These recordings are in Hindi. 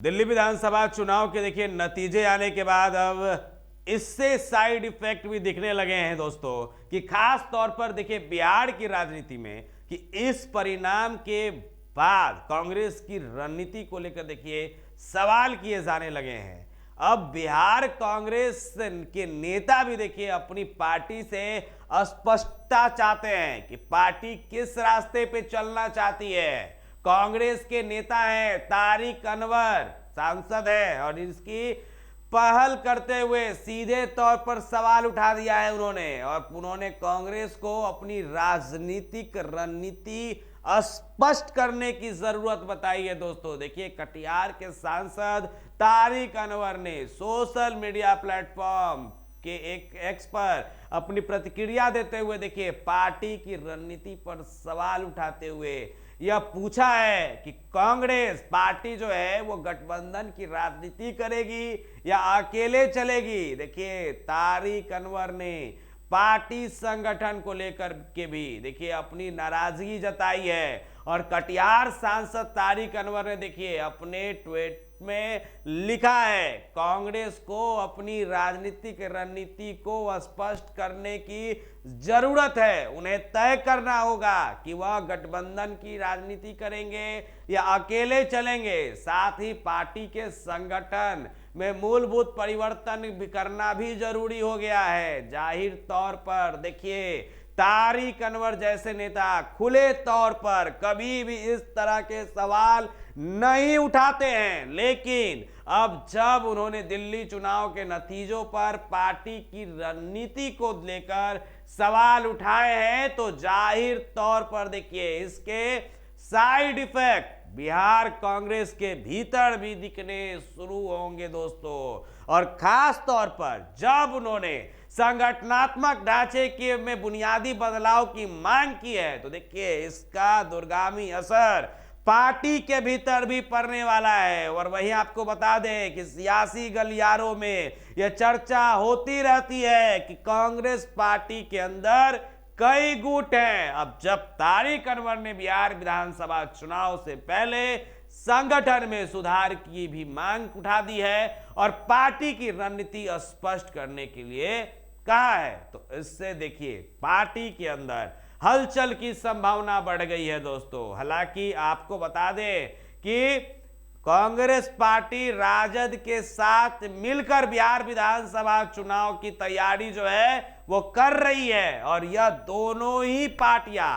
दिल्ली विधानसभा चुनाव के देखिए नतीजे आने के बाद अब इससे साइड इफेक्ट भी दिखने लगे हैं दोस्तों, कि खास तौर पर देखिए बिहार की राजनीति में कि इस परिणाम के बाद कांग्रेस की रणनीति को लेकर देखिए सवाल किए जाने लगे हैं। अब बिहार कांग्रेस के नेता भी देखिए अपनी पार्टी से स्पष्टता चाहते हैं कि पार्टी किस रास्ते पे चलना चाहती है। कांग्रेस के नेता हैं तारिक अनवर, सांसद है, और इसकी पहल करते हुए सीधे तौर पर सवाल उठा दिया है उन्होंने कांग्रेस को अपनी राजनीतिक रणनीति स्पष्ट करने की जरूरत बताई है। दोस्तों देखिए कटिहार के सांसद तारिक अनवर ने सोशल मीडिया प्लेटफॉर्म के एक एक्स पर अपनी प्रतिक्रिया देते हुए देखिए पार्टी की रणनीति पर सवाल उठाते हुए यह पूछा है कि कांग्रेस पार्टी जो है वो गठबंधन की राजनीति करेगी या अकेले चलेगी। देखिए तारिक अनवर ने पार्टी संगठन को लेकर के भी देखिए अपनी नाराजगी जताई है, और कटिहार सांसद तारिक अनवर ने देखिए अपने ट्वीट में लिखा है कांग्रेस को अपनी राजनीतिक रणनीति को स्पष्ट करने की जरूरत है। उन्हें तय करना होगा कि वह गठबंधन की राजनीति करेंगे या अकेले चलेंगे। साथ ही पार्टी के संगठन में मूलभूत परिवर्तन भी करना भी जरूरी हो गया है। जाहिर तौर पर देखिए तारिक अनवर जैसे नेता खुले तौर पर कभी भी इस तरह के सवाल नहीं उठाते हैं, लेकिन अब जब उन्होंने दिल्ली चुनाव के नतीजों पर पार्टी की रणनीति को लेकर सवाल उठाए हैं तो जाहिर तौर पर देखिए इसके साइड इफेक्ट बिहार कांग्रेस के भीतर भी दिखने शुरू होंगे दोस्तों। और खास तौर पर जब उन्होंने संगठनात्मक ढांचे के में बुनियादी बदलाव की मांग की है तो देखिए इसका दूरगामी असर पार्टी के भीतर भी पड़ने वाला है। और वहीं आपको बता दें कि सियासी गलियारों में यह चर्चा होती रहती है कि कांग्रेस पार्टी के अंदर कई गुट हैं। अब जब तारिक अनवर ने बिहार विधानसभा चुनाव से पहले संगठन में सुधार की भी मांग उठा दी है और पार्टी की रणनीति स्पष्ट करने के लिए कहा है, तो इससे देखिए पार्टी के अंदर हलचल की संभावना बढ़ गई है दोस्तों। हालांकि आपको बता दें कि कांग्रेस पार्टी राजद के साथ मिलकर बिहार विधानसभा चुनाव की तैयारी जो है वो कर रही है, और यह दोनों ही पार्टियां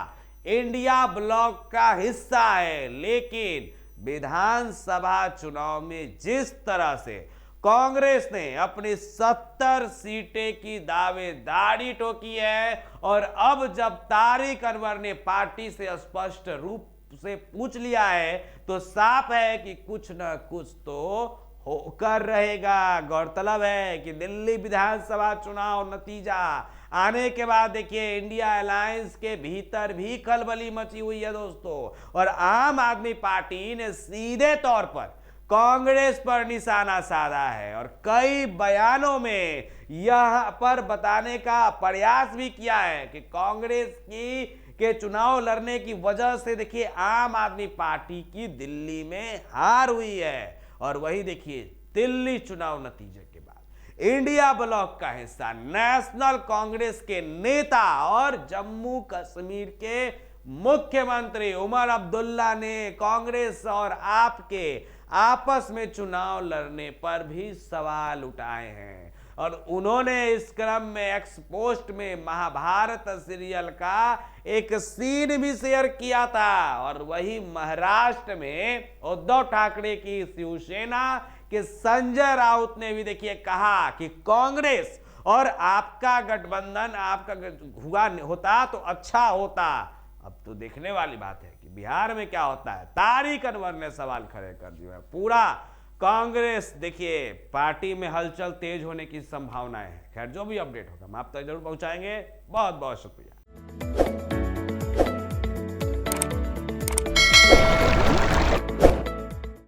इंडिया ब्लॉक का हिस्सा है। लेकिन विधानसभा चुनाव में जिस तरह से कांग्रेस ने अपनी 70 सीटें की दावेदारी ठोकी है, और अब जब तारिक अनवर ने पार्टी से स्पष्ट रूप से पूछ लिया है तो साफ है कि कुछ न कुछ तो होकर रहेगा। गौरतलब है कि दिल्ली विधानसभा चुनाव नतीजा आने के बाद देखिए इंडिया अलायंस के भीतर भी खलबली मची हुई है दोस्तों, और आम आदमी पार्टी ने सीधे तौर पर कांग्रेस पर निशाना साधा है और कई बयानों में यह पर बताने का प्रयास भी किया है कि कांग्रेस के चुनाव लड़ने की वजह से देखिए आम आदमी पार्टी की दिल्ली में हार हुई है। और वही देखिए दिल्ली चुनाव नतीजे के बाद इंडिया ब्लॉक का हिस्सा नेशनल कांग्रेस के नेता और जम्मू कश्मीर के मुख्यमंत्री उमर अब्दुल्ला ने कांग्रेस और आप के आपस में चुनाव लड़ने पर भी सवाल उठाए हैं, और उन्होंने इस क्रम में एक्स पोस्ट में महाभारत सीरियल का एक सीन भी शेयर किया था। और वही महाराष्ट्र में उद्धव ठाकरे की शिवसेना के संजय राउत ने भी देखिए कहा कि कांग्रेस और आपका गठबंधन आपका हुआ होता तो अच्छा होता। अब तो देखने वाली बात है कि बिहार में क्या होता है। तारिक अनवर ने सवाल खड़े कर दिए। पूरा कांग्रेस देखिए पार्टी में हलचल तेज होने की संभावनाएं है। खैर जो भी अपडेट होगा हम आप तक जरूर पहुंचाएंगे। बहुत बहुत शुक्रिया।